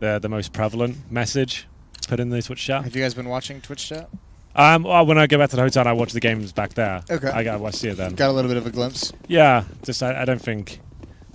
the most prevalent message put in the Twitch chat. Have you guys been watching Twitch chat? Well, when I go back to the hotel, I watch the games back there. Okay. I see it then. Got a little bit of a glimpse. Yeah, just I don't think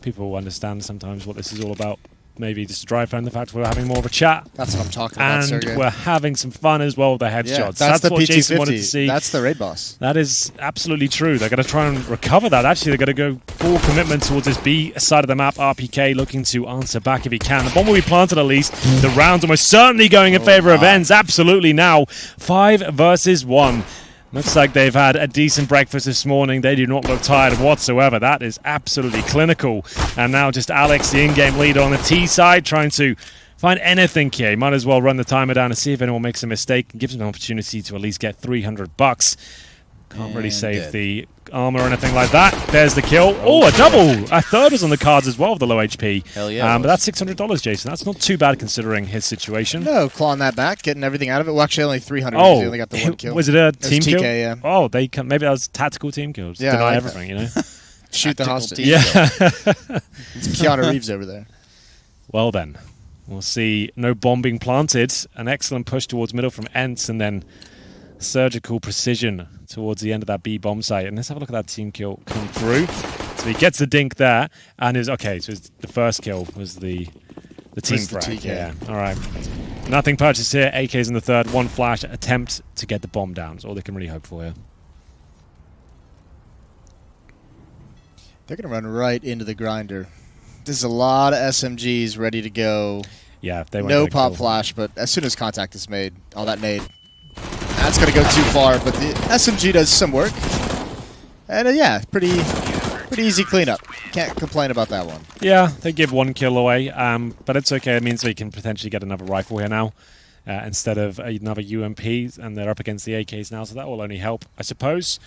people understand sometimes what this is all about. Maybe just to drive home the fact we're having more of a chat. That's what I'm talking about, And Sergey. we're having some fun as well with the headshots. Yeah, That's the what PT50. Jason wanted to see. That's the raid boss. That is absolutely true. They're going to try and recover that. Actually, they're going to go full commitment towards this B side of the map. RPK looking to answer back if he can. The bomb will be planted at least. The round's almost certainly going in favor of ENCE. Absolutely now. 5 versus 1. Looks like they've had a decent breakfast this morning. They do not look tired whatsoever. That is absolutely clinical. And now just Alex, the in-game leader on the T side, trying to find anything here. He might as well run the timer down and see if anyone makes a mistake and gives him an opportunity to at least get $300. Can't really save the armor or anything like that. There's the kill. Oh, a double! A third was on the cards as well with the low HP. Hell yeah. But that's $600, Jason. That's not too bad considering his situation. No, clawing that back, getting everything out of it. Well, actually, only 300 because he only got the 1 kill. Was it a team TK, kill? Yeah. Oh, they can, maybe that was tactical team kills. Yeah, Deny like everything, you know? Shoot the hostage. Yeah. It's Keanu Reeves over there. Well then, we'll see no bomb being planted. An excellent push towards middle from ENCE, and then surgical precision towards the end of that B bomb site. And let's have a look at that team kill come through. So he gets the dink there, and is okay. So the first kill was the team frag. TK. Yeah. All right. Nothing purchased here. AK's in the third. 1 flash attempt to get the bomb down. That's all they can really hope for here. They're going to run right into the grinder. There's a lot of SMGs ready to go. Yeah, if they won't No get a pop kill. flash, but as soon as contact is made, all that nade. That's going to go too far, but the SMG does some work. And yeah, pretty easy cleanup. Can't complain about that one. Yeah, they give 1 kill away, but it's okay. It means they can potentially get another rifle here now instead of another UMP, and they're up against the AKs now, so that will only help, I suppose.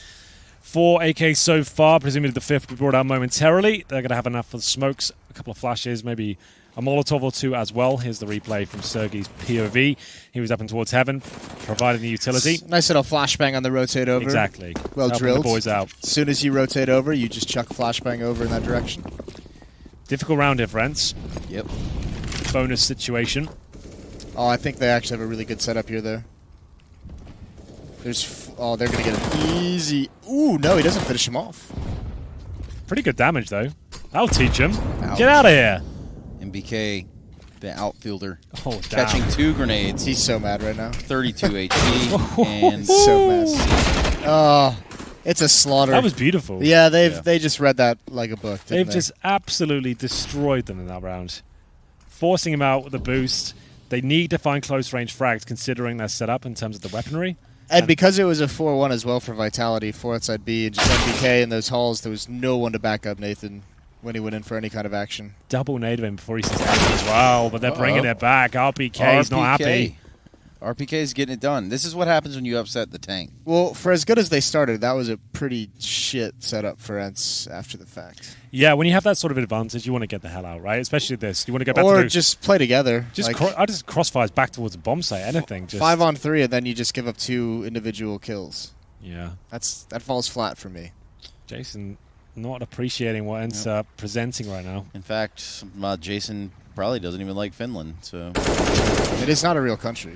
4 AKs so far, presumably the 5th will be brought out momentarily. They're going to have enough for the smokes, a couple of flashes, maybe a Molotov or 2 as well. Here's the replay from Sergey's POV. He was up and towards heaven, providing the utility. Nice little flashbang on the rotate over. Exactly. Well Helping drilled. the boys out. As soon as you rotate over, you just chuck flashbang over in that direction. Difficult round here, friends. Yep. Bonus situation. Oh, I think they actually have a really good setup here, though. Oh, they're going to get an easy... Ooh, no, he doesn't finish him off. Pretty good damage, though. That'll teach him. Ouch. Get out of here. MBK, the outfielder, Oh, catching damn. 2 grenades, He's so mad right now. 32 HP, and So messy. Oh, it's a slaughter. That was beautiful. Yeah, they just read that like a book, didn't They've they? just absolutely destroyed them in that round. Forcing him out with the boost. They need to find close range frags considering their setup in terms of the weaponry. And because it was a 4-1 as well for Vitality, 4 outside B, and just MBK in those halls, there was no one to back up Nathan when he went in for any kind of action. Double nade him before he says anything as well, but they're bringing it back. RPK's not happy. RPK is getting it done. This is what happens when you upset the tank. Well, for as good as they started, that was a pretty shit setup for ENCE after the fact. Yeah, when you have that sort of advantage, you want to get the hell out, right? Especially this. You want to go back Or to just play together. just like I just crossfires back towards the bomb site. Anything. Just 5 on 3, and then you just give up 2 individual kills. Yeah. That falls flat for me. Jason not appreciating what ENCE are presenting right now. In fact, Jason probably doesn't even like Finland. So It is not a real country.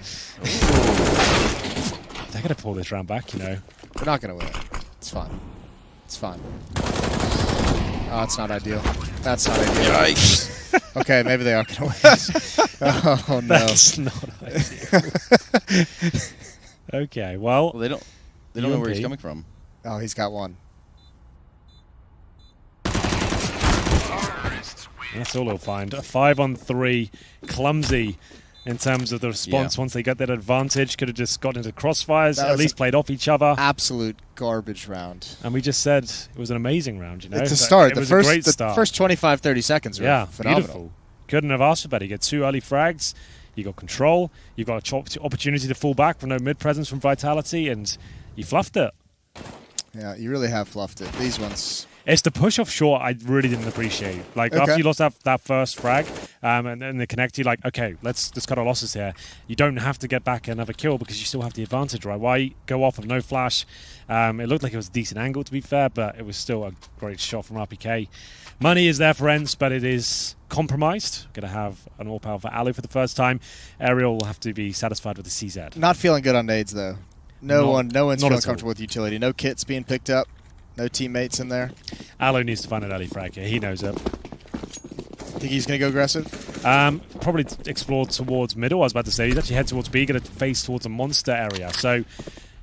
They're going to pull this round back, you know. They're not going to win. It's fine. It's fine. Oh, it's not ideal. That's not ideal. yikes! Okay, maybe they are going to win. Oh, no. That's not ideal. Okay, well, Well, they don't know where he's UMP. coming from. Oh, he's got one. that's all he'll find. A 5 on 3, clumsy in terms of the response. Yeah. Once they get that advantage, could have just got into crossfires, That at was least played off each other. Absolute garbage round. And we just said it was an amazing round, you know. It's a So start. It The was first, a great the start. first 25, 30 seconds were yeah, phenomenal. beautiful. Couldn't have asked for better. You get 2 early frags, you got control, you got an opportunity to fall back with no mid presence from Vitality, and you fluffed it. Yeah, you really have fluffed it. These ones. It's the push off short I really didn't appreciate. Like, Okay. after you lost that first frag and then the connect, you're like, okay, let's cut our losses here. You don't have to get back another kill because you still have the advantage, right? Why go off with no flash? It looked like it was a decent angle, to be fair, but it was still a great shot from RPK. Money is there for ENCE, but it is compromised. Going to have an all-power for Alu for the first time. Ariel will have to be satisfied with the CZ. Not feeling good on nades, though. No one's feeling at all. comfortable with utility. No kits being picked up. No teammates in there. Alu needs to find an early frag here. He knows it. Think he's going to go aggressive? Probably explore towards middle. I was about to say he's actually head towards B, going to face towards a monster area. So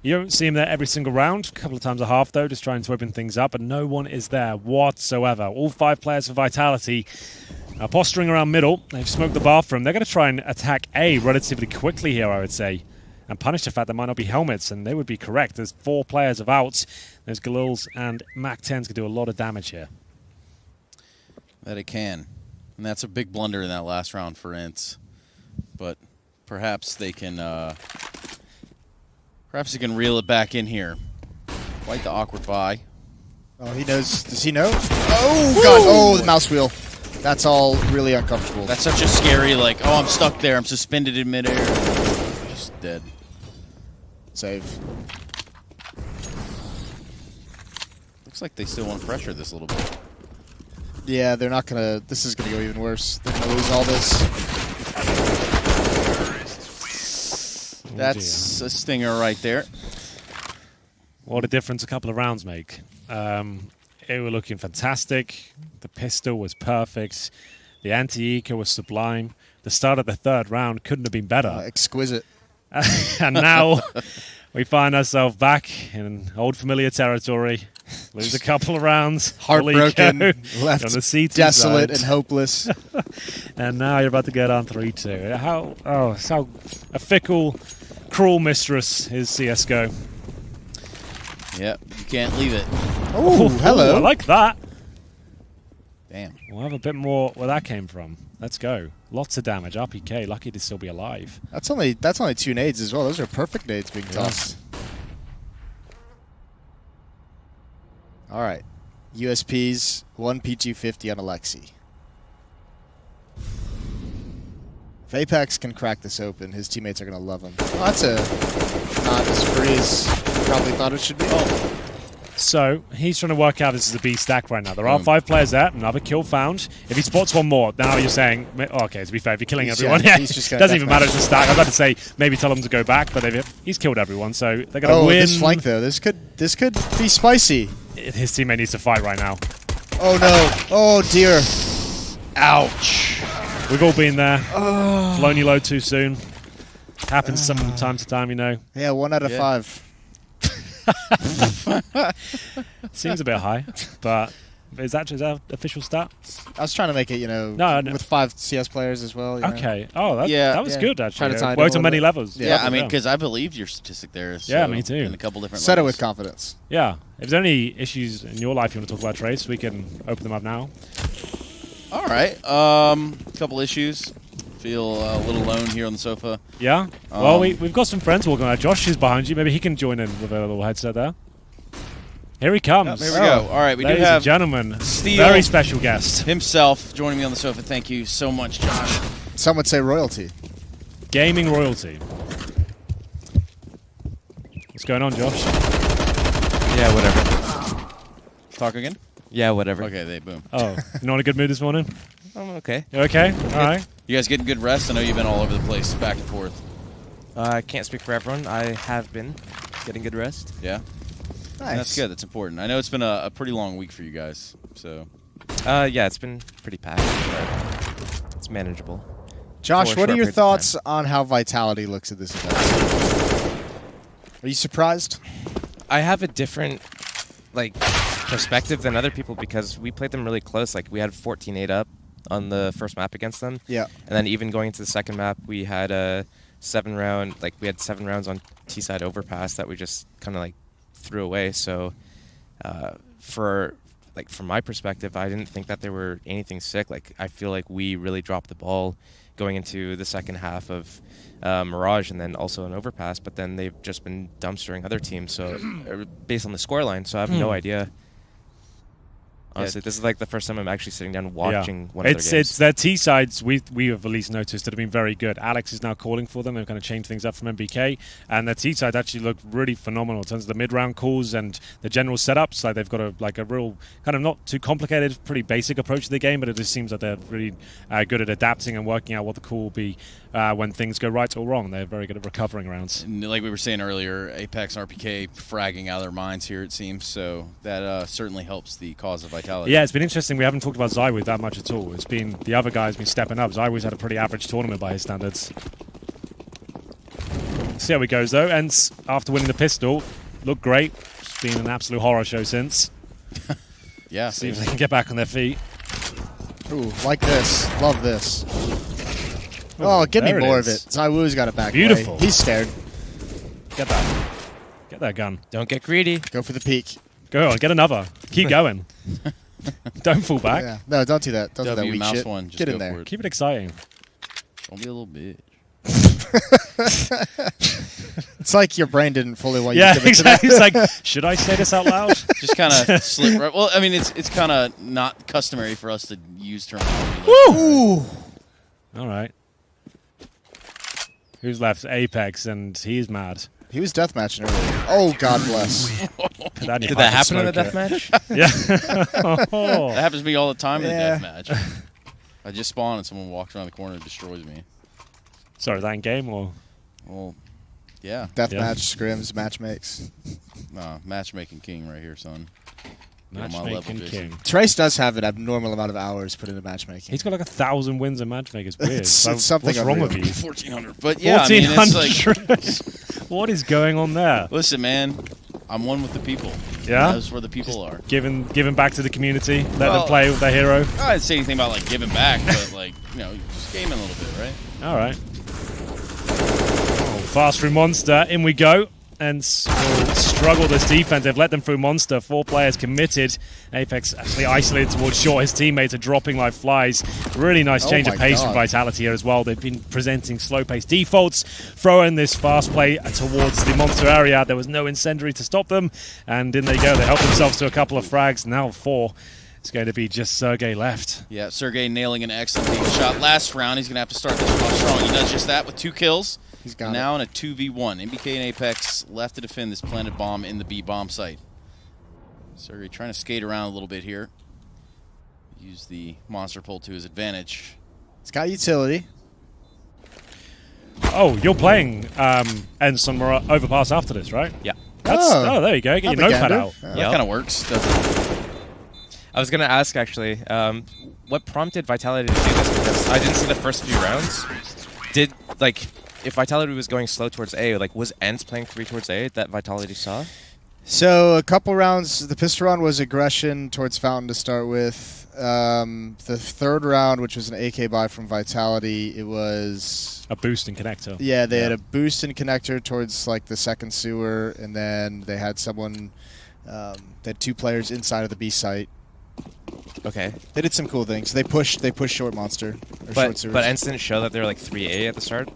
you don't see him there every single round. A couple of times a half, though, just trying to open things up. But no one is there whatsoever. All 5 players for Vitality are posturing around middle. They've smoked the bathroom. They're going to try and attack A relatively quickly here, I would say, and punish the fact there might not be helmets, and they would be correct. There's 4 players of outs. There's Galils and Mac-10s can do a lot of damage here. That it can. And that's a big blunder in that last round for ENCE. But perhaps they can reel it back in here. Quite the awkward buy. Oh, he knows. Does he know? Oh, God. Oh, the mouse wheel. That's all really uncomfortable. That's such a scary, like, oh, I'm stuck there. I'm suspended in midair. Just dead. Save. Looks like they still want to pressure this a little bit. Yeah, they're not going to... This is going to go even worse. They're going to lose all this. That's a stinger right there. What a difference a couple of rounds make. They were looking fantastic. The pistol was perfect. The anti-eco was sublime. The start of the 3rd round couldn't have been better. Exquisite. And now we find ourselves back in old familiar territory. Lose a couple of rounds. Heartbroken, left on the C2 desolate side. and hopeless. And now you're about to get on 3-2. How a fickle, cruel mistress is CSGO. Yep, you can't leave it. Oh, hello. I like that. Damn. We'll have a bit more where that came from. Let's go. Lots of damage. RPK, lucky to still be alive. That's only 2 nades as well. Those are perfect nades being tossed. All right. USPs, 1 PG50 on Alexi. If Apex can crack this open, his teammates are going to love him. Oh, that's not as free as probably thought it should be. Oh. So, he's trying to work out this is a B stack right now. There are 5 players there. Another kill found. If he spots one more, now you're saying, okay, to be fair, if you're killing everyone, he's just doesn't even matter, it's a stack. I was about to say, maybe tell him to go back, but he's killed everyone, so they're going to win. This flank, though. This could be spicy. His teammate needs to fight right now. Oh, no. Oh, dear. Ouch. We've all been there. Flown you low too soon. Happens some time to time, you know. Yeah, 1 out of 5. Seems a bit high, but is that official stat? I was trying to make it, No. with 5 CS players as well. Okay. Oh, that was good, actually. Trying to tie it Worked a on many little levels. Yeah, I mean, because I believed your statistic there. So yeah, me too. In a couple different Said it levels. with confidence. Yeah. If there's any issues in your life you want to talk about, Trace, we can open them up now. All right. Couple issues. Feel a little alone here on the sofa. Yeah? Well, we've got some friends walking around. Josh is behind you. Maybe he can join in with a little headset there. Here he comes. Here we go. All right, we do Ladies have and gentlemen, Steel very special guest. himself joining me on the sofa. Thank you so much, Josh. Some would say royalty. Gaming royalty. What's going on, Josh? Yeah, whatever. Talk again? Yeah, whatever. Okay, they boom. Oh, you not in a good mood this morning? I'm okay. You okay? All right. You guys getting good rest? I know you've been all over the place, back and forth. I can't speak for everyone. I have been getting good rest. Yeah? Nice. That's good. That's important. I know it's been a pretty long week for you guys, so... Yeah, it's been pretty packed, but it's manageable. Josh, For a what are short your period of thoughts time. on how Vitality looks at this event? Are you surprised? I have a different perspective than other people because we played them really close. Like, we had 14-8 up on the first map against them. Yeah. And then even going into the second map, we had a 7-round, we had 7 rounds on T-side Overpass that we just kind of threw away. So from my perspective, I didn't think that there were anything sick. I feel like we really dropped the ball going into the second half of Mirage and then also an Overpass, but then they've just been dumpstering other teams. So based on the scoreline, so I have no idea. Honestly, this is like the first time I'm actually sitting down watching one of their games. It's their T sides we have at least noticed that have been very good. Alex is now calling for them. They've kind of changed things up from MBK, and their T sides actually look really phenomenal in terms of the mid round calls and the general setups. Like they've got a real kind of not too complicated, pretty basic approach to the game, but it just seems like they're really good at adapting and working out what the call will be when things go right or wrong. They're very good at recovering rounds. And like we were saying earlier, Apex and RPK fragging out of their minds here, it seems. So that certainly helps the cause of Vitality. Yeah, it's been interesting. We haven't talked about Zywoo that much at all. It's been the other guy's been stepping up. Zywoo's had a pretty average tournament by his standards. See how it goes though. ENCE, after winning the pistol, looked great. It's been an absolute horror show since. Yeah. See if they can get back on their feet. Ooh, like this. Love this. Oh, give me there it more of is. it. Zywoo's got it back. Beautiful. Away. He's scared. Get that. Get that gun. Don't get greedy. Go for the peek. Go on, get another. Keep going. Don't fall back. Yeah. No, don't do that. Don't do that W weak mouse shit. one. Just Get in go there. for it. Keep it exciting. Don't be a little bitch. It's like your brain didn't fully want you Yeah, to commit to exactly. that. It's like, should I say this out loud? Just kind of slip right. Well, I mean, it's kind of not customary for us to use terminology. Ooh. All right. Who's left? Apex, and he's mad. He was deathmatching earlier. Oh, God bless. Put that in your Did pipe that and happen in the smoke it. deathmatch? Yeah. Oh. That happens to me all the time Yeah. in the deathmatch. I just spawn and someone walks around the corner and destroys me. Sorry, is that in game or? Well, yeah. Deathmatch, scrims, match makes. Matchmaking king right here, son. Get on my level, Matchmaking Jason. king. Trace does have an abnormal amount of hours put into matchmaking. He's got like 1,000 wins in matchmaking. It's weird. It's something What's wrong unreal. with you? 1,400. But yeah, I mean, it's like, 1,400. What is going on there? listen, man, I'm one with the people. Yeah? That's where the people are. Giving back to the community. Let them Well- play with their hero. I didn't say anything about like giving back, but like, just gaming a little bit, right? All right. Oh, fast through Monster. In we go. And will struggle this defense. They've let them through Monster. 4 players committed. Apex actually isolated towards short. His teammates are dropping like flies. Really nice change of my pace God. from Vitality here as well. They've been presenting slow pace defaults, throwing this fast play towards the Monster area. There was no incendiary to stop them. And in they go. They help themselves to a couple of frags. Now 4. It's going to be just Sergey left. Yeah, Sergey nailing an excellent lead shot last round. He's going to have to start this one off strong. He does just that with 2 kills. He's got now in a 2v1. MBK and Apex left to defend this planted bomb in the B bomb site. Sergey trying to skate around a little bit here. Use the monster pull to his advantage. It's got utility. Oh, you're playing ENCE on Overpass after this, right? Yeah. Oh, there you go. Get your notepad out. That kind of works, doesn't it? I was going to ask, actually, what prompted Vitality to do this? Because I didn't see the first few rounds. Did, like, if Vitality was going slow towards A, like, was ENCE playing 3 towards A that Vitality saw? So a couple rounds, the pistol round was aggression towards Fountain to start with. The third round, which was an AK buy from Vitality, it was... A boost in connector. Yeah, they had a boost in connector towards like the second sewer, and then they had someone... they had 2 players inside of the B site. Okay. They did some cool things. They pushed short monster. Or short sewers. But ENCE didn't show that they were like 3A at the start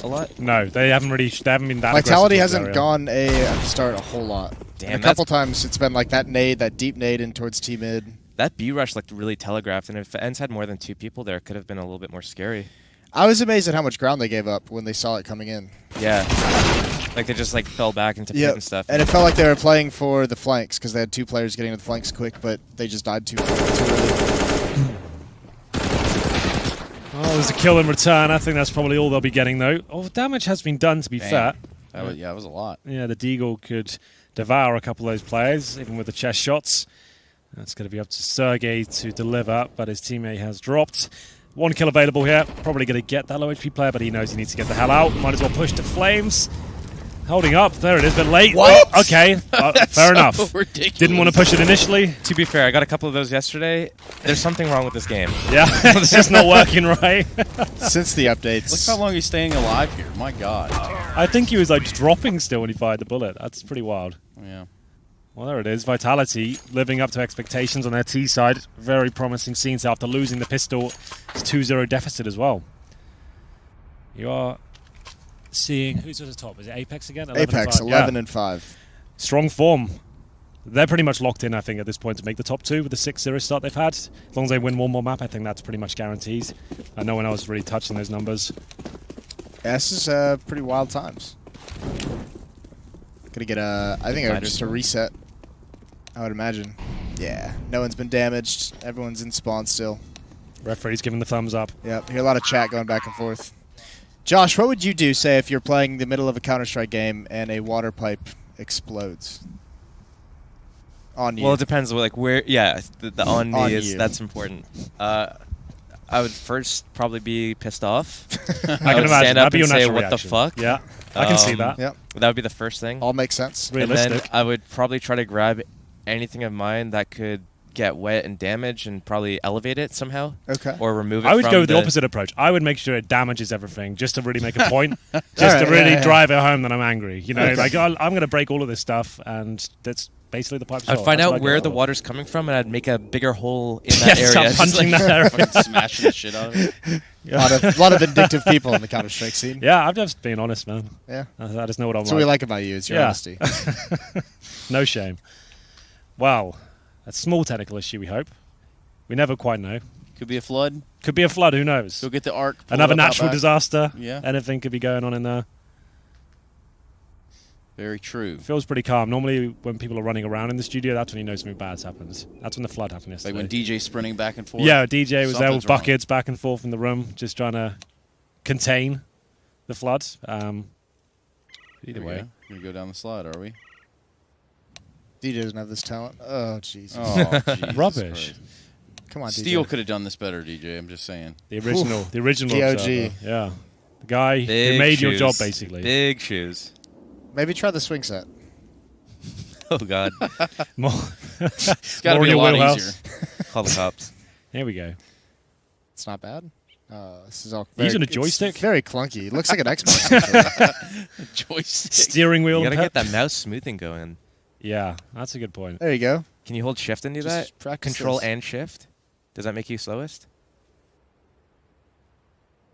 a lot? No, they haven't been that Vitality aggressive hasn't towards gone A at the start a whole lot. Damn, And a couple times it's been like that nade, that deep nade in towards T mid. That B rush looked really telegraphed, and if ENCE had more than 2 people there, it could have been a little bit more scary. I was amazed at how much ground they gave up when they saw it coming in. Yeah. Like, they just, like, fell back into pit and stuff. And it felt like they were playing for the flanks because they had 2 players getting to the flanks quick, but they just died too early. Oh, there's a kill in return. I think that's probably all they'll be getting, though. Oh, damage has been done, to be fair. That was, it was a lot. Yeah, the Deagle could devour a couple of those players, even with the chest shots. That's going to be up to Sergey to deliver, but his teammate has dropped. 1 kill available here. Probably going to get that low HP player, but he knows he needs to get the hell out. Might as well push to Flames. Holding up. There it is, but late. What? Oh, okay. Fair enough. Ridiculous. Didn't want to push it initially. To be fair, I got a couple of those yesterday. There's something wrong with this game. Yeah, it's just not working right. Since the updates. Look how long he's staying alive here. My God. I think he was like dropping still when he fired the bullet. That's pretty wild. Yeah. Well, there it is. Vitality living up to expectations on their T side. Very promising scenes after losing the pistol. It's 2-0 deficit as well. You are seeing... Who's at the top? Is it Apex again? 11 Apex, and 5. 11 Yeah. and 5. Strong form. They're pretty much locked in, I think, at this point to make the top 2 with the 6-0 start they've had. As long as they win one more map, I think that's pretty much guaranteed. No one else really touching those numbers. Yeah, this is pretty wild times. Gonna get I think just a reset, I would imagine. Yeah, no one's been damaged. Everyone's in spawn still. Referee's giving the thumbs up. Yep, hear a lot of chat going back and forth. Josh, what would you do, say, if you're playing the middle of a Counter-Strike game and a water pipe explodes on you? Well, it depends. Like where? Yeah, the on me On is you. that's important. I would first probably be pissed off. I I can would imagine. stand up That'd be your and say, natural "What the reaction. fuck?" Yeah, I can see that. Yep, That would be the first thing. all makes sense. And then Realistic. I would probably try to grab anything of mine that could get wet and damage, and probably elevate it somehow. Okay. Or remove it. I would from go with the opposite approach. I would make sure it damages everything just to really make a point, just Alright, to really yeah. drive it home that I'm angry. You know, Okay. like I'm going to break all of this stuff, and that's basically the pipe. I'd shot. find That's out what I'd where go the for. water's coming from, and I'd make a bigger hole in Yeah, that start area. Just punching like- that area. Fucking smashing the shit out of it. A lot of vindictive people in the Counter-Strike scene. Yeah, I'm just being honest, man. Yeah. I just know what I'm That's what we like. like about you, is your Yeah. honesty. No shame. Well, a small technical issue, we hope. We never quite know. Could be a flood. Could be a flood, who knows? Go get the arc. pull Another it up out natural back. disaster. Yeah. Anything could be going on in there. Very true. Feels pretty calm. Normally, when people are running around in the studio, that's when you know something bad's happened. That's when the flood happened yesterday. Like when DJ's sprinting back and forth. Yeah, DJ was there with Something's wrong. buckets back and forth in the room, just trying to contain the flood. Either There we way. go. We're gonna go down the slide, are we? DJ doesn't have this talent. Oh, jeez. Oh, Jesus Rubbish. Christ. Come on, Steel DJ. could have done this better, DJ. I'm just saying. The original The observer. OG. Yeah. The guy Big who made your shoes. job, basically. Big shoes. Maybe try the swing set. Oh God. More, It's got to more be in a your lot wheelhouse. easier. Call the cops. Here we go. It's not bad. This is all Using a it's joystick? very clunky. It looks like an Xbox controller. Joystick. Steering wheel. You gotta and get that mouse smoothing going. Yeah, that's a good point. There you go. Can you hold shift and do Just that? practice Control this. and shift. Does that make you slowest?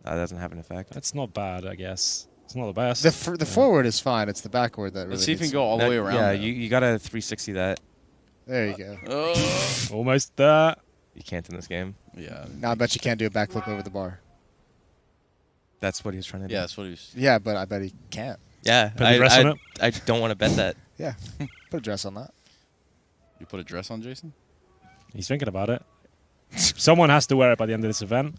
That doesn't have an effect. That's not bad, I guess. It's not the best. The forward is fine. It's the backward that really Let's see if we gets- can go all the No, way around. Yeah, though. you gotta 360 that. There you go. Oh. Almost there. You can't in this game. Yeah. Now I bet you can't do a backflip over the bar. That's what he was trying to do. Yeah, that's what he was. Yeah, but I bet he can't. Yeah. Put the dress on it? I don't want to bet that. Yeah. Put a dress on that. You put a dress on, Jason? He's thinking about it. Someone has to wear it by the end of this event.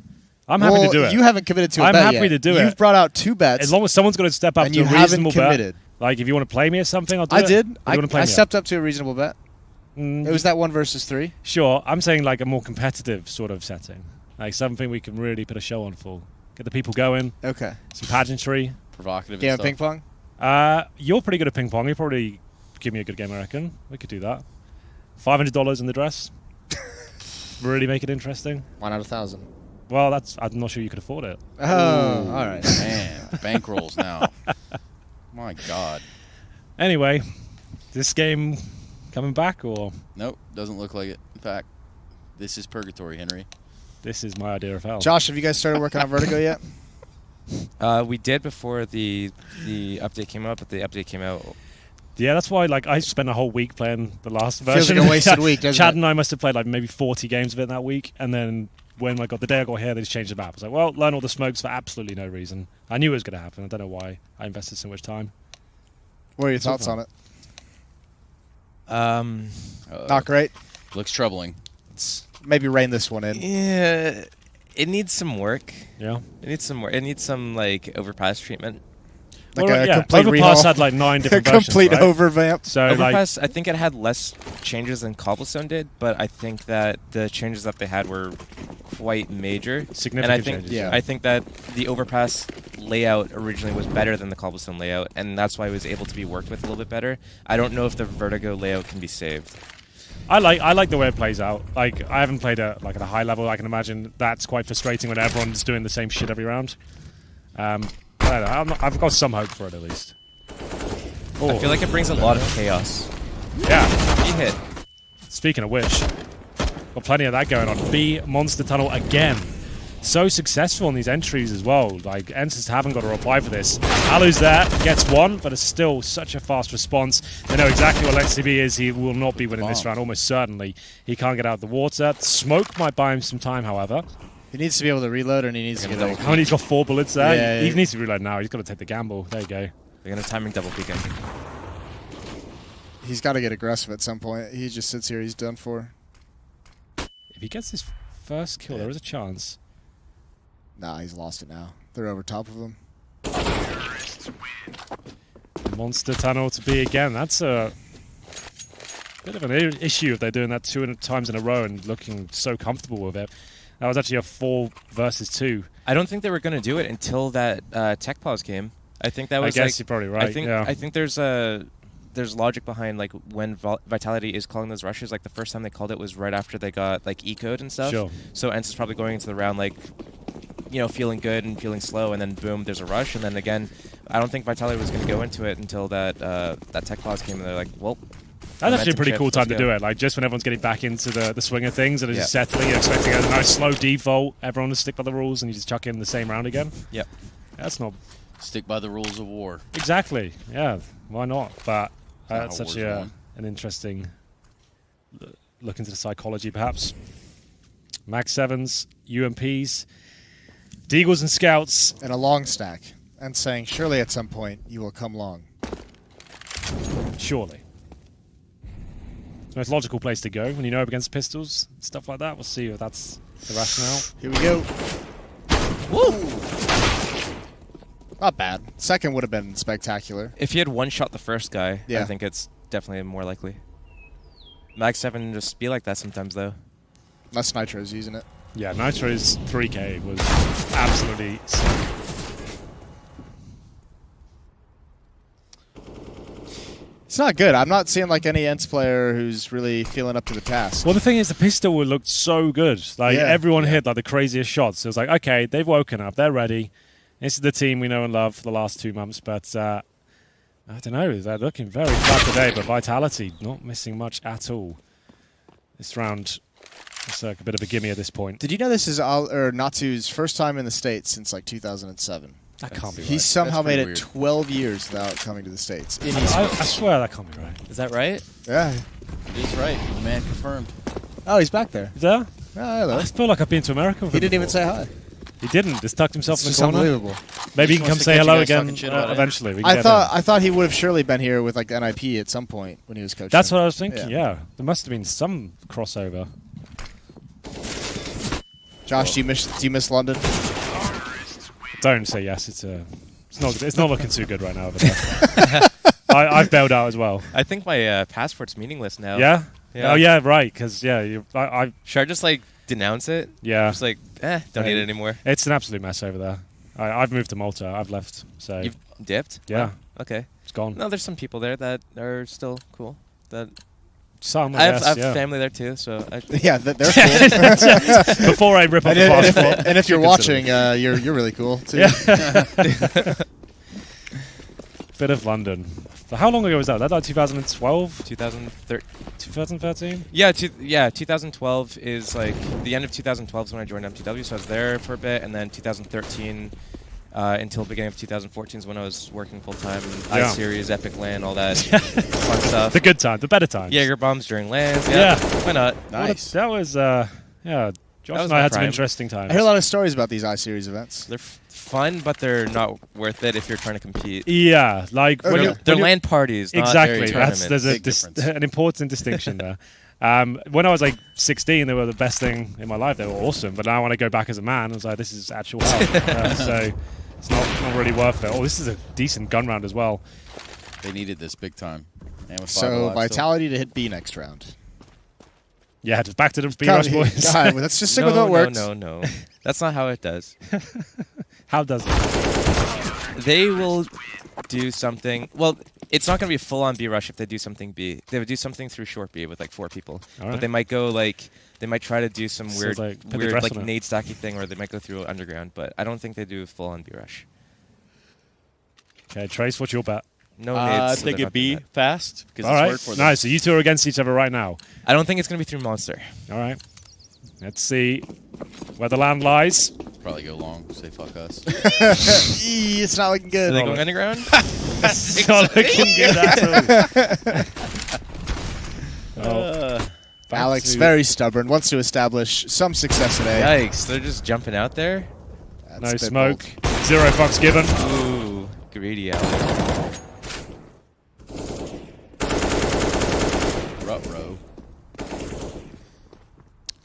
I'm happy to do it. You haven't committed to a I'm bet happy yet. to do it. You've brought out 2 bets. As long as someone's going to step up And to you a haven't reasonable bet. committed. Like, if you want to play me at something, I'll do I it. did. If you wanna play I me stepped up to a reasonable bet. Mm, It was that 1 versus 3. Sure. I'm saying like a more competitive sort of setting. Like something we can really put a show on for. Get the people going. Okay. Some pageantry. Provocative Game and of stuff. ping pong? You're pretty good at ping pong. You probably give me a good game, I reckon. We could do that. $500 in the dress. Really make it interesting. 1 out of 1,000. Well, I'm not sure you could afford it. Oh, Ooh, all right. Man, bankrolls now. My God. Anyway, this game coming back, or Nope, doesn't look like it. In fact, this is purgatory, Henry. this is my idea of hell? Josh, have you guys started working on Vertigo yet? We did before the update came out, but the update came out. Yeah, that's why. Like, I spent a whole week playing the last Feels version. like a wasted week, doesn't Chad it? and I must have played like maybe 40 games of it that week, and then when the day I got here, they just changed the map. I was like, well, learn all the smokes for absolutely no reason. I knew it was going to happen. I don't know why I invested so much time. What are your So thoughts far. on it? Not great. Looks troubling. Maybe rein this one in. Yeah, it needs some work. Yeah. It needs some more. It needs some like overpass treatment. Like Well, a yeah, complete Overpass rehaul. had like 9 A different versions, complete right? overvamp. So like, Overpass, I think it had less changes than Cobblestone did, but I think that the changes that they had were quite major. Significant and I think, changes, yeah. I think that the Overpass layout originally was better than the Cobblestone layout, and that's why it was able to be worked with a little bit better. I don't know if the Vertigo layout can be saved. I like the way it plays out. Like, I haven't played it like at a high level. I can imagine that's quite frustrating when everyone's doing the same shit every round. I don't know. I've got some hope for it at least. I feel like it brings a lot of chaos. Yeah. Be hit. Speaking of which, got plenty of that going on. B Monster Tunnel again. so successful in these entries as well. Like, ENCE haven't got a reply for this. Alu's there, gets one, but it's still such a fast response. They know exactly what XCB is. He will not be winning this round, almost certainly. He can't get out of the water. Smoke might buy him some time, however. He needs to be able to reload, and he needs to get like... How many? He's got 4 bullets there. Yeah, He needs to reload now. He's got to take the gamble. There you go. They're going to timing double peek, I think. He's got to get aggressive at some point. He just sits here. He's done for. If he gets his first kill, there is a chance. Nah, he's lost it now. They're over top of him. Monster tunnel to B again. That's a bit of an issue if they're doing that 2 times in a row and looking so comfortable with it. That was actually a 4 versus 2. I don't think they were going to do it until that tech pause came. I think that was. I guess you're probably right. I think there's logic behind like when Vitality is calling those rushes. Like the first time they called it was right after they got like eco'd and stuff. Sure. So ENCE is probably going into the round like, you know, feeling good and feeling slow, and then boom, there's a rush, and then again, I don't think Vitality was going to go into it until that that tech pause came, and they're like, well. That's actually a pretty cool time to do it. Like just when everyone's getting back into the swing of things and it's just settling, you're expecting a nice slow default, everyone to stick by the rules, and you just chuck in the same round again. Yep. That's not Stick by the rules of war. exactly. Yeah, why not? But that's how such war's an won. interesting look into the psychology, perhaps. Max 7s, UMPs, Deagles and Scouts. And a long stack. And saying, surely at some point you will come long. Surely. It's the most logical place to go when you know up against pistols, stuff like that. We'll see if that's the rationale. Here we go. Woo! Not bad. Second would have been spectacular. If he had one shot the first guy, Yeah. I think it's definitely more likely. Max 7 just be like that sometimes, though. Unless Nitro's using it. Yeah, Nitro's 3K was absolutely sick. It's not good. I'm not seeing like any ENCE player who's really feeling up to the task. Well, the thing is, the pistol looked so good. Like everyone hit like the craziest shots. It was like, okay, they've woken up, they're ready. This is the team we know and love for the last 2 months. But I don't know, they're looking very flat today. But Vitality not missing much at all. This round, it's like a bit of a gimme at this point. Did you know this is Natsu's first time in the States since like 2007? That can't be right. He's somehow made it weird. 12 years without coming to the States. In I swear that can't be right. Is that right? Yeah. It is right. The man confirmed. Oh, he's back there. Is there? Oh, hello. I feel like I've been to America with He him didn't even before. say hi. He didn't. Just tucked himself It's in just the corner. unbelievable. Maybe he can come wants to say catch you hello guys again talking shit about it. eventually. We can I get thought he would have surely been here with like the NIP at some point when he was coaching. That's what I was thinking, Yeah. yeah. There must have been some crossover. Josh, do you miss London? Don't say yes. It's not looking too good right now. But I've bailed out as well. I think my passport's meaningless now. Yeah? Yeah. Oh, yeah, right. Because, yeah, I Should I just, like, denounce it? yeah. Just like, don't need it anymore. It's an absolute mess over there. I've moved to Malta. I've left. So, You've dipped? yeah, Oh, okay. it's gone. No, there's some people there that are still cool. That Some, I I have, guess, I have yeah. family there too, so Yeah, they're cool. Before I rip up the passport. And if you're should watching, consider you're really cool too. Yeah. Bit of London. So how long ago was that? That like 2012? 2013. 2013? Yeah, 2012 is like the end of 2012 is when I joined MTW, so I was there for a bit, and then 2013 until the beginning of 2014 is when I was working full time in Yeah. iSeries, Epic LAN, all that fun stuff. The good time, the better times. Jaeger bombs during LANs. Yeah. Why not? Nice. That was, yeah. Josh was and I my had some prime. interesting times. I hear a lot of stories about these iSeries events. They're fun, but they're not worth it if you're trying to compete. Yeah, like Okay. when They're, you, they're when you- LAN parties, not exactly. their There's tournaments. an important distinction there. When I was like 16, they were the best thing in my life. They were awesome. But now when I go back as a man, I was like, this is actual hell. So it's not really worth it. Oh, this is a decent gun round as well. They needed this big time. And with 5 So alive still. Vitality to hit B next round. Yeah, just back to the B-Rush boys. God, let's just stick with no, what works. No. That's not how it does. How does it? They will do something. Well, it's not going to be a full-on B rush if they do something B. They would do something through short B with like 4 people. All But right. they might go like they might try to do some So weird, like, put the dress like on it. nade stacky thing, or they might go through underground. But I don't think they do full-on B rush. Okay, Trace, what's your bet? No I nades. so think they're it'd not doing be that. fast because All it's right, worked for them. nice. So you two are against each other right now. I don't think it's going to be through monster. All right. Let's see where the land lies. Probably go long. Say fuck us. It's not looking good. Are they going underground? It's not looking good at all. Back Alex, to- very stubborn, wants to establish some success at A. Yikes, they're just jumping out there? That's no a bit smoke. bold. 0 fucks given. Ooh, greedy Alex. Ruh-roh.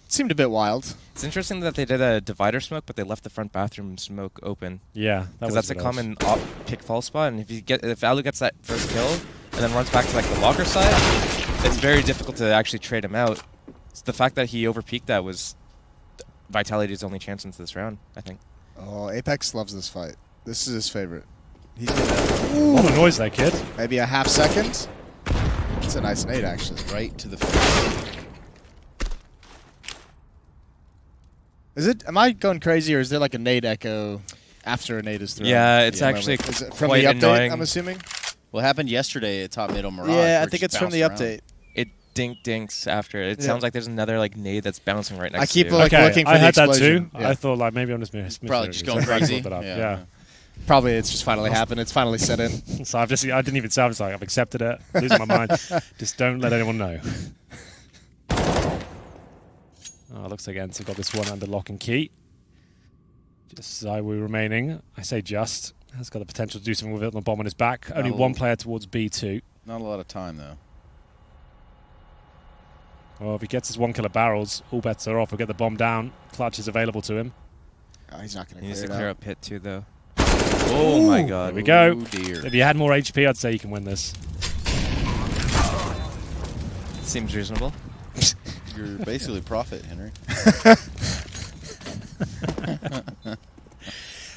Seemed a bit wild. It's interesting that they did a divider smoke, but they left the front bathroom smoke open. Yeah, Because that's a common pick-fall spot, and if Alu gets that first kill and then runs back to like the locker side, it's very difficult to actually trade him out. So the fact that he overpeaked that was Vitality's only chance into this round, I think. Oh, Apex loves this fight. This is his favorite. He's A gonna lot of noise there, kid. maybe a half second. It's a nice nade, actually. Right to the face. Is it? Am I going crazy, or is there like a nade echo after a nade is thrown? Yeah, it's Yeah, actually Is it from quite the update? annoying. I'm assuming. What happened yesterday at top middle Mirage? Yeah, where I it think just it's from the bounced around. update. It dinks after it. It Yeah. sounds like there's another like nade that's bouncing right next I keep to you. like Okay, looking for I the heard that explosion. too. Yeah. I thought like maybe I'm just Probably just going mishearing you. crazy. That up. Yeah. Yeah. Probably it's just finally happened. It's finally set in. So I didn't even sound like I've accepted it. Losing my mind. Just don't let anyone know. Oh, looks like ENCE got this one under lock and key. Just Zywoo remaining. I say just. Has got the potential to do something with it on the bomb on his back. Only Oh. one player towards B2. Not a lot of time though. Well, if he gets his 1 kill of barrels, all bets are off. He'll get the bomb down. Clutch is available to him. Oh, he's not going He to needs to clear it clear out. up pit too, though. Oh my There god. we go. Oh dear. If you had more HP, I'd say you can win this. Seems reasonable. You're basically prophet, Henry.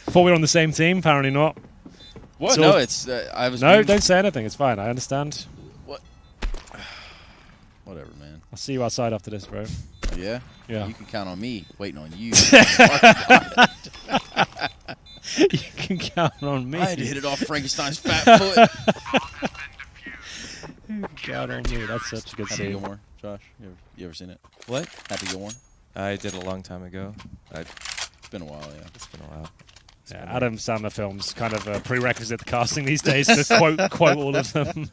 Thought we were on the same team. Apparently not. What? So- No, it's I was. No, being- don't say anything. It's fine. I understand. Whatever, man. I'll see you outside after this, bro. Yeah. Yeah. You can count on me. Waiting on you. You can count on me. I had to hit it off Frankenstein's fat foot. You can count on me. That's such a good Happy scene. Gilmore, Josh. You ever seen it? What? Happy Gilmore. I did a long time ago. It's been a while, yeah. It's been a while. Yeah, Adam Sandler films kind of a prerequisite to casting these days to quote all of them.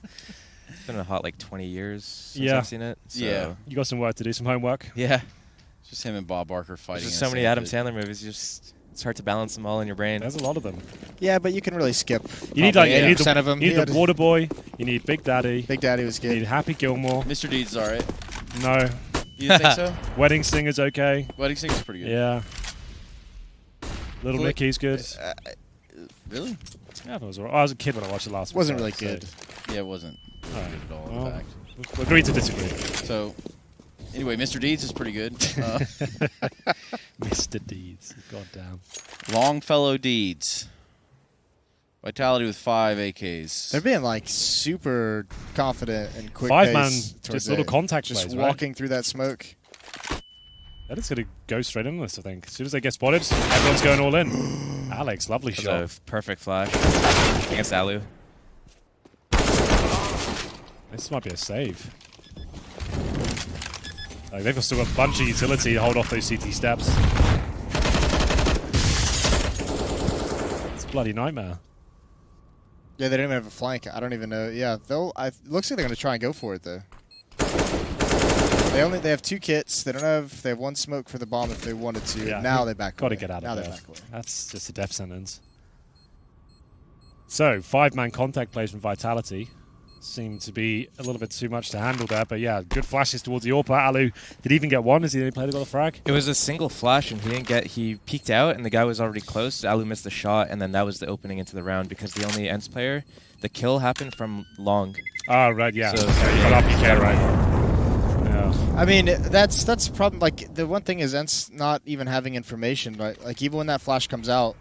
It's been a hot like 20 years since Yeah. I've seen it. So. Yeah. You got some work to do, some homework. Yeah. It's just him and Bob Barker fighting. There's just in so a many Adam sandpit. Sandler movies. It's hard to balance them all in your brain. There's a lot of them. Yeah, but you can really skip. You need like probably you need 80% of them. You need He the had- Water Boy. You need Big Daddy. Big Daddy was You need good. Happy Gilmore. Mr. Deeds is alright. No. You didn't think so? Wedding Singer's okay. Wedding Singer's pretty good. Yeah. Little Flick- Nicky's good. Really? Yeah, I thought it was alright. I was a kid when I watched it last. Wasn't week, really so- good. Yeah, it wasn't really Alright. good at all, Well. in fact. We'll agree to disagree. So, anyway, Mr. Deeds is pretty good. Mr. Deeds. God damn. Longfellow Deeds. Vitality with 5 AKs. They're being like super confident and quick. 5-man, pace towards just little A. contact Just plays, right? walking through that smoke. That is going to go straight in this, I think. As soon as they get spotted, everyone's going all in. Alex, lovely That shot. was a perfect flash against Alu. This might be a save. Like, they've still got a bunch of utility to hold off those CT steps. It's a bloody nightmare. Yeah, they don't even have a flank. I don't even know. Yeah, they'll. Looks like they're gonna try and go for it though. They have 2 kits. They have 1 smoke for the bomb if they wanted to. Yeah, now they back. Got to away. get out now of they there. back away. That's just a death sentence. So, 5-man contact plays from Vitality. Seemed to be a little bit too much to handle there, but yeah, good flashes towards the AWP. Alu did he even get one? Is he the only player that got the frag? It was a single flash, and he peeked out, and the guy was already close. Alu missed the shot, and then that was the opening into the round because the only ENCE player, the kill happened from long. Oh, right, yeah. So- Got RPK, right. Yeah. I mean, that's the problem. Like the one thing is, ENCE not even having information. Right? Like even when that flash comes out,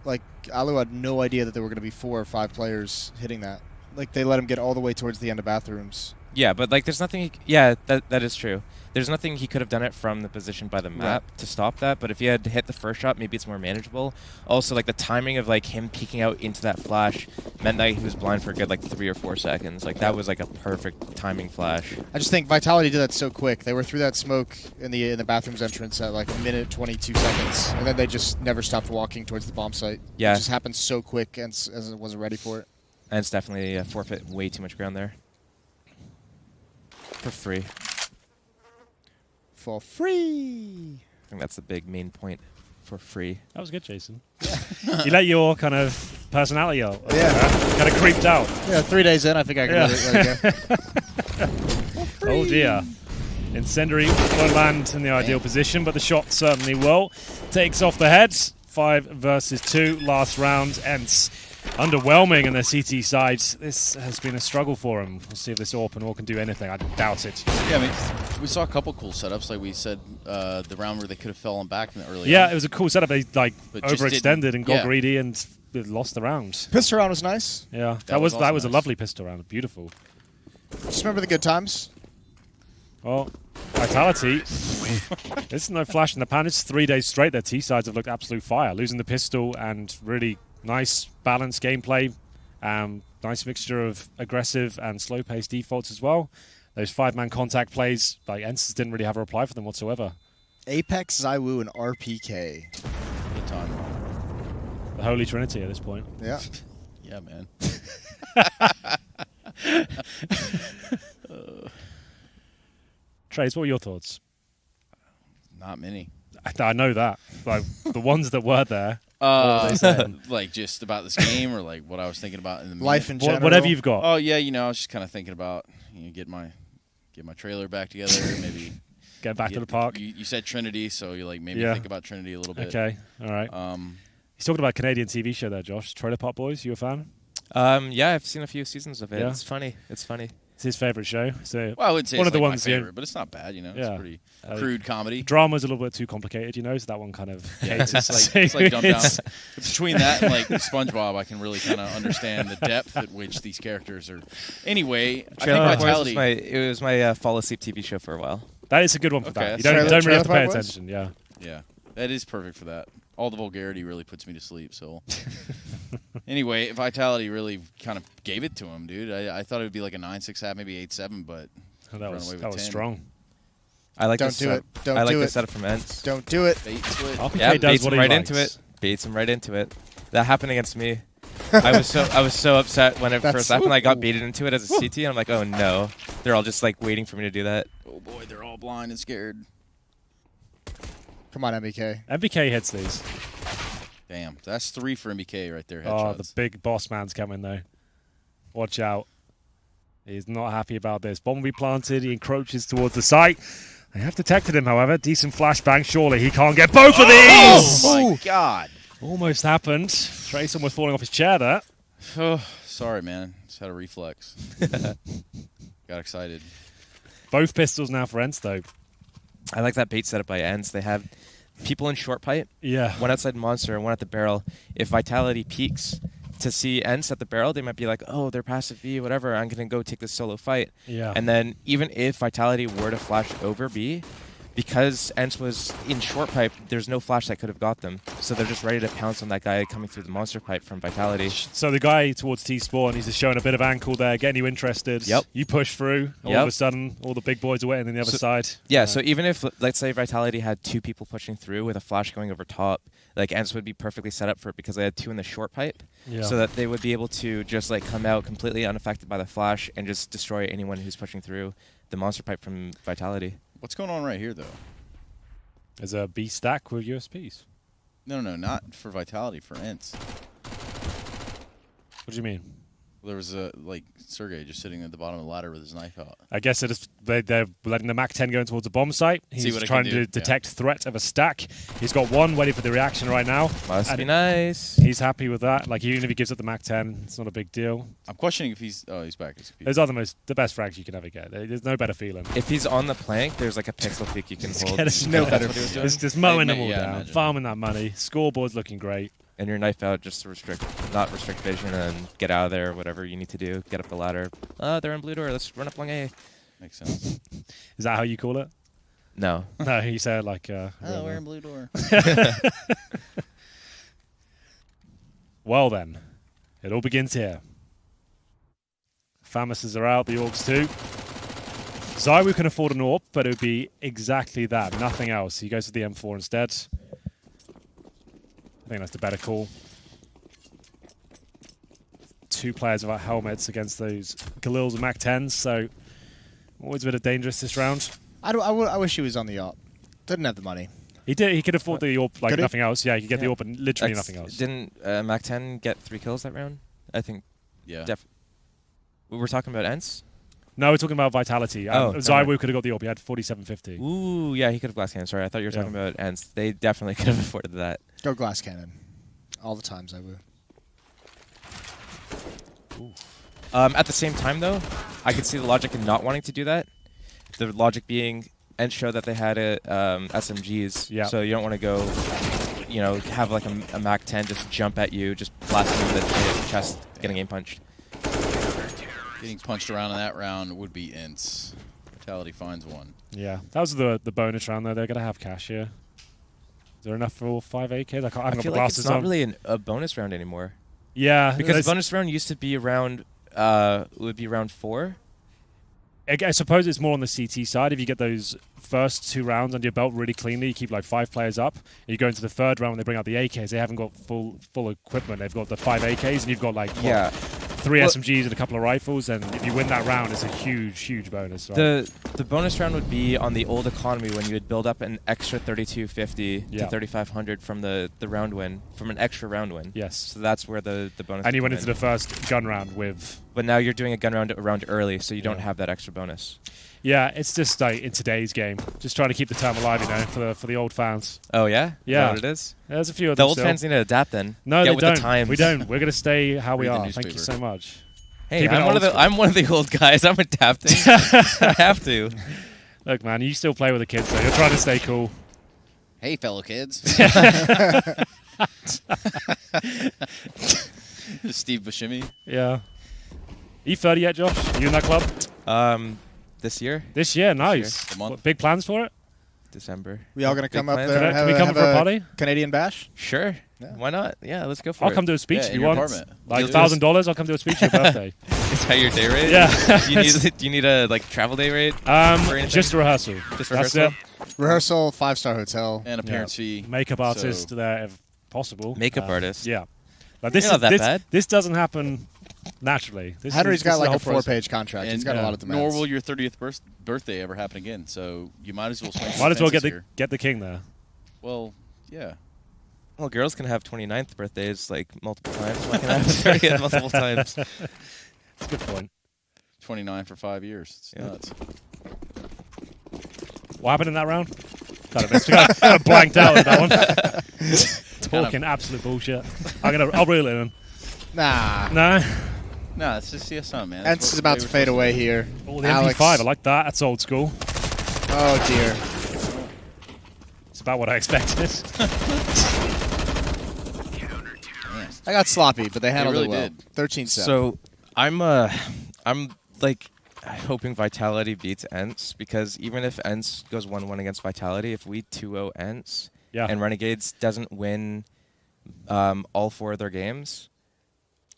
like Alu had no idea that there were going to be 4 or 5 players hitting that. Like they let him get all the way towards the end of bathrooms Yeah, but like, there's nothing. Yeah, that is true. There's nothing he could have done it from the position by the map to stop that. But if he had hit the first shot, maybe it's more manageable. Also, like the timing of like him peeking out into that flash meant that he was blind for a good like 3 or 4 seconds. Like that was like a perfect timing flash. I just think Vitality did that so quick. They were through that smoke in the bathroom's entrance at like a minute 22 seconds, and then they just never stopped walking towards the bomb site. Yeah. It just happened so quick, and as it wasn't ready for it. And it's definitely forfeit way too much ground there. For free. For free. I think that's the big main point. For free. That was good, Jason. You let your kind of personality out. Yeah. Kind of creeped out. Yeah, 3 days in, I think I can let it go. Oh dear. Incendiary won't land in the ideal position, but the shot certainly will. Takes off the heads. 5 versus 2. Last round. ENCE underwhelming in their CT side. This has been a struggle for them. We'll see if this open or can do anything. I doubt it. Yeah, I mean, we saw a couple cool setups, like we said, the round where they could have fallen back in the early. Yeah, it was a cool setup. They like But just overextended and got yeah. greedy and they lost the round. Pistol round was nice. Yeah, That was also a nice. lovely pistol round. Beautiful. Just remember the good times. Well, Vitality. This is no flash in the pan. It's 3 days straight. Their T sides have looked absolute fire. Losing the pistol and really nice balanced gameplay. Nice mixture of aggressive and slow-paced defaults as well. Those 5-man contact plays, like ENCE didn't really have a reply for them whatsoever. Apex, Zywoo, and RPK. Good time. The Holy Trinity at this point. Yeah. Yeah, man. Trace, what were your thoughts? Not many. I know that. Like the ones that were there. What were they saying? Like just about this game, or like what I was thinking about in the Life in general. Whatever you've got. Oh yeah, I was just kind of thinking about get my trailer back together, maybe Get back to the park. You said Trinity, so you like maybe Yeah. think about Trinity a little bit. Okay, all right. He's talking about a Canadian TV show there, Josh. Trailer Park Boys, you a fan? Yeah, I've seen a few seasons of it. Yeah. It's funny. It's funny. It's his favourite show. So Well, I wouldn't say one it's of the like ones, my yeah. favorite, but it's not bad. Yeah. It's pretty crude comedy. Drama's a little bit too complicated, so that one kind of caters. It's like dumbed down. Between that and like SpongeBob, I can really kind of understand the depth at which these characters are. Anyway, I think Trailer Park Boys Vitality. was my fall asleep TV show for a while. That is a good one for Okay, that. You that's don't really have to pay Trailer Park Boys? attention, yeah. Yeah, that is perfect for that. All the vulgarity really puts me to sleep. So, anyway, Vitality really kind of gave it to him, dude. I thought it would be like a 9-6 half, maybe 8-7, but Oh, that run was away with that was 10. strong. I like Don't this do setup. it. Don't I like do the it. setup from ENCE. Don't do it. bait split. RPK Yeah, does baits what him he right likes. into it. Baits him right into it. That happened against me. I was so upset when it That's- first happened. I got baited into it as a CT, and I'm like, oh no, they're all just like waiting for me to do that. Oh boy, they're all blind and scared. Come on, MEK. MBK hits these. Damn, that's 3 for MBK right there. Oh, Headshots. the big boss man's coming, though. Watch out. He's not happy about this. Bomb will be planted. He encroaches towards the site. They have detected him, however. Decent flashbang. Surely he can't get both of these! Oh my god. Almost happened. Trace almost falling off his chair there. Oh, sorry, man. Just had a reflex. Got excited. Both pistols now for ENCE, though. I like that bait setup by ENCE. They have people in short pipe, Yeah. one outside monster and one at the barrel. If Vitality peeks to see ENCE at the barrel, they might be like, oh, they're passive B, whatever, I'm going to go take this solo fight. Yeah. And then even if Vitality were to flash over B, because ENCE was in short pipe, there's no flash that could have got them. So they're just ready to pounce on that guy coming through the monster pipe from Vitality. So the guy towards T-Spawn, he's just showing a bit of ankle there, getting you interested. Yep. You push through. All Yep. of a sudden, all the big boys are waiting on the other So- side. Yeah, so even if, let's say, Vitality had 2 people pushing through with a flash going over top, like ENCE would be perfectly set up for it because they had 2 in the short pipe, Yeah. so that they would be able to just like come out completely unaffected by the flash and just destroy anyone who's pushing through the monster pipe from Vitality. What's going on right here, though? There's a B stack with USPs. No, not for Vitality, for ENCE. What do you mean? There was Sergey just sitting at the bottom of the ladder with his knife out. I guess they're letting the MAC-10 go towards a bomb site. See He's what it trying can to do, detect threat of a stack. He's got one waiting for the reaction right now. Must And be nice. He's happy with that. Like, even if he gives up the MAC-10, it's not a big deal. I'm questioning if he's... Oh, he's back. Those are the best frags you can ever get. There's no better feeling. If he's on the plank, there's like a pixel peak you can hold. It's no better It's just mowing them all Yeah, I down, imagine. farming that money. Scoreboard's looking great. and your knife out just to not restrict vision and get out of there, whatever you need to do. Get up the ladder. They're in blue door. Let's run up long A. Makes sense. Is that how you call it? No. No, you said like. Oh, we're in blue door. Well then, it all begins here. Famises are out, the Orcs too. Zywu can afford an AWP, but it would be exactly that, nothing else. He goes to the M4 instead. I think that's the better call. 2 players without helmets against those Galils and MAC-10s, so always a bit of dangerous this round. I wish he was on the AWP. Didn't have the money. He did. He could afford the AWP like Could he? nothing else. Yeah, he could get the AWP and literally nothing else. Didn't MAC-10 get 3 kills that round? I think. Yeah. We were talking about ENCE? No, we're talking about Vitality. Zywu could have got the AWP. He had 4750. Ooh, yeah, he could have glass cannon. Sorry, I thought you were talking about ENCE. They definitely could have afforded that. Go glass cannon. All the times I would. At the same time, though, I could see the logic in not wanting to do that. The logic being ENCE showed that they had SMGs, so you don't want to go, have like a MAC-10 just jump at you, just blast you in the chest, getting aim punched. Getting punched around in that round would be ENCE. Vitality finds one. Yeah, that was the bonus round though. They're gonna have cash here. Is there enough for all 5 AKs? I haven't got feel the like it's glasses not on. really a bonus round anymore. Yeah, Because the bonus round used to be around, would be round 4. I suppose it's more on the CT side. If you get those first 2 rounds under your belt really cleanly, you keep like 5 players up. And you go into the 3rd round when they bring out the AKs. They haven't got full equipment. They've got the 5 AKs, and you've got like 3 SMGs and a couple of rifles. And if you win that round, it's a huge bonus. Right? The bonus round would be on the old economy when you would build up an extra 3250 to 3500 from the round win, from an extra round win. Yes. So that's where the bonus. And you went into the first gun round with. But now you're doing a gun round early, so you don't have that extra bonus. Yeah, it's just like in today's game, just trying to keep the term alive, for the old fans. Oh yeah, yeah, is that what it is? There's a few of the them. old still. fans need to adapt then. No, Get they with don't. The times. We don't. We're gonna stay how we Read the are. Thank you newspaper. so much. Hey, I'm one of the old guys. I'm adapting. I have to. Look, man, you still play with the kids, so you're trying to stay cool. Hey, fellow kids. Steve Buscemi. Yeah. E30 yet, Josh? You in that club? This year. This year, nice. The month. What, big plans for it? December. We all gonna come up plans? there and Can we have, come have for a party? Canadian bash? Sure. Yeah. Why not? Yeah, let's go for I'll it. come do a speech Yeah, if in you your want. apartment. Like You'll $1,000, I'll come do a speech at your birthday. Is that your day rate? Yeah. Do you need a travel day rate? for anything? Just a rehearsal. Just That's rehearsal? it. Rehearsal, 5-star hotel. And appearance fee. Makeup artist So- there if possible. Makeup artist. Yeah. Like this You're not that this, bad. This doesn't happen naturally. Henry's got like a whole process. 4-page contract. He's got a lot of demands. Nor will your 30th birthday ever happen again. So you might as well swing some Might as well fences get the here. king there. Well, yeah. Well, girls can have 29th birthdays like multiple times. Why can't I have 30th multiple times? That's a good point. 29 for 5 years. It's Yeah. nuts. What happened in that round? Kind of blanked out at that one. Talking absolute bullshit. I'll reel it in. Nah. No. No, it's just CSM, man. ENCE is about to fade away here. Oh, the Alex. MP5. I like that. That's old school. Oh, dear. It's about what I expected. I got sloppy, but they handled really it well. did. 13-7. So I'm like hoping Vitality beats ENCE because even if ENCE goes 1-1 against Vitality, if we 2-0 ENCE and Renegades doesn't win all 4 of their games,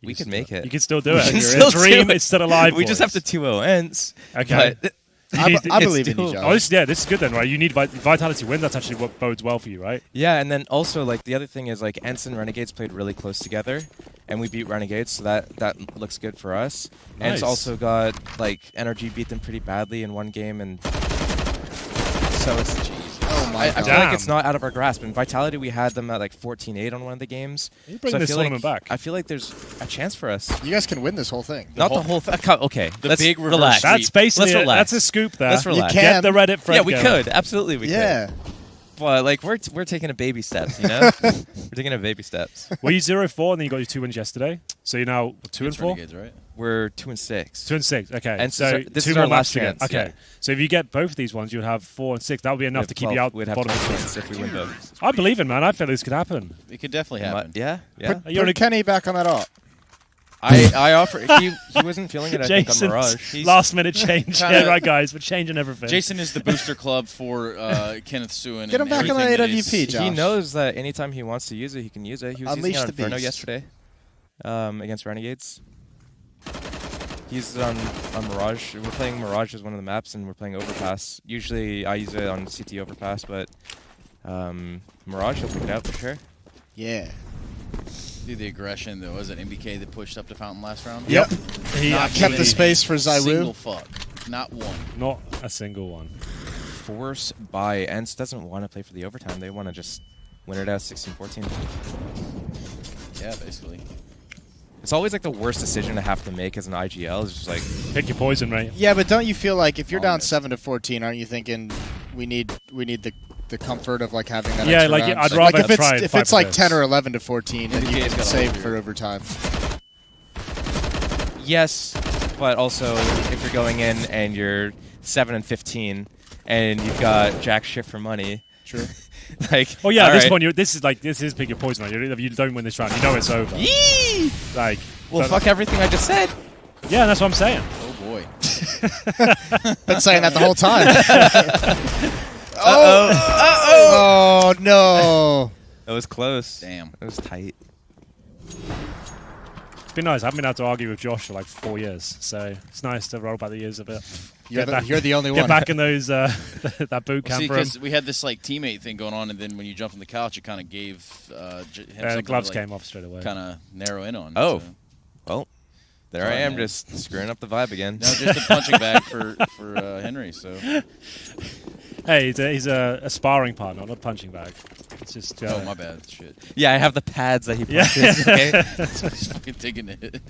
we can make it. You can still do it. We can Your still dream do it. is still alive. We just have to 2-0 ENCE. Okay. But I believe in doable. each other. Oh, this is good then, right? You need Vitality win. That's actually what bodes well for you, right? Yeah, and then also like the other thing is like ENCE and Renegades played really close together, and we beat Renegades, so that looks good for us. Nice. ENCE also got like NRG beat them pretty badly in one game, and so it's. Oh, my I God. feel like it's not out of our grasp. In Vitality, we had them at like 14-8 on one of the games. You bring so this I feel tournament like, back. I feel like there's a chance for us. You guys can win this whole thing. Not the whole thing. Okay, let's big reverse relax. sweep. That's basically Let's relax. That's a scoop there. Let's relax. You can. Get the Reddit thread Yeah, we going. could. Absolutely, we Yeah. could. but like we're taking a baby steps, you know. We're taking a baby steps. Were you 0-4 and then you got your 2 wins yesterday? So you're now 2 and 4. Renegades, right? We're 2 and 6. 2 and 6. Okay. And so this 2 is more our matches last to get. chance, Okay. yeah. So if you get both of these ones, you'd have 4 and 6. That would be enough to keep you out We'd the have bottom of 12 the points if we win both. I believe it, man. I feel this could happen. It could definitely happen. Yeah, yeah. Put Kenny back on that op. I offer. He wasn't feeling it. I think on Jason's Mirage. He's, last minute change. Yeah, right, guys. We're changing everything. Jason is the booster club for Kenneth Suen. Get him and back on everything the that is- AWP, Josh. he knows that anytime he wants to use it, he can use it. He was Unleash using it on the Inferno beast. yesterday against Renegades. He's on Mirage. We're playing Mirage as one of the maps, and we're playing Overpass. Usually I use it on CT Overpass, but Mirage, he'll pick it out for sure. Yeah. Dude, the aggression, though. Was it MBK that pushed up to Fountain last round? Yep. He Not actually- Kept the space for Single Zywoo. fuck. Not one. Not a single one. Force by ENCE doesn't want to play for the overtime. They want to just win it out 16-14. Yeah, basically. It's always like the worst decision to have to make as an IGL. Is just like Pick your poison, mate. Yeah, but don't you feel like if you're down Honest. 7-14, aren't you thinking we need the comfort of like having that? Yeah, extra like, round? I'd rather like if try it's and if fight it's for like this. 10 or 11-14, and you NBK's can got a save hold for here. overtime. yes, but also if you're going in and you're 7-15 and you've got jack shit for money. True. Like, Oh yeah, at all this right. point, this is pick your poison. Like, if you don't win this round, you know it's over. Yee! Like, Well, but- fuck everything I just said. Yeah, that's what I'm saying. Oh, boy. Been saying that the whole time. Uh-oh. Oh no. That was close. Damn. It was tight. It's been nice. I haven't been able to argue with Josh for like 4 years, so it's nice to roll back the years a bit. You're the only Get one. back in those that boot camp See, room. because we had this like teammate thing going on, and then when you jumped on the couch, it kind of gave him The something gloves to, like, came off straight away. kind of narrow in on. Oh. so. Well, there Sorry, I am, man. just screwing up the vibe again. No, just a punching bag for Henry. So Hey, he's a sparring partner, not a punching bag. It's just. oh my bad, shit. Yeah, I have the pads that he Yeah. punches. Okay. Just fucking taking it.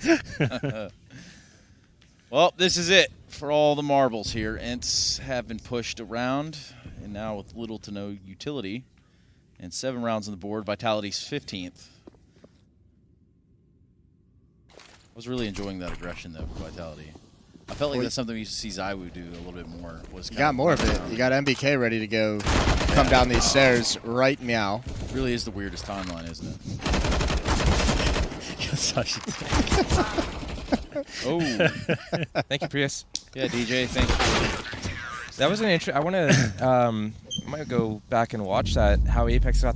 Well, this is it for all the marbles here. ENCE have been pushed around, and now with little to no utility, and 7 rounds on the board. Vitality's 15th. I was really enjoying that aggression though, for Vitality. I felt like that's something we used to see Zywoo do a little bit more. Was You kind got more of it. You got MBK ready to go. Come down these stairs right meow. Really is the weirdest timeline, isn't it? You're such a Oh, Thank you, Prius. yeah, DJ. Thank you. That was an intro. I want to. I might go back and watch that. How Apex got that.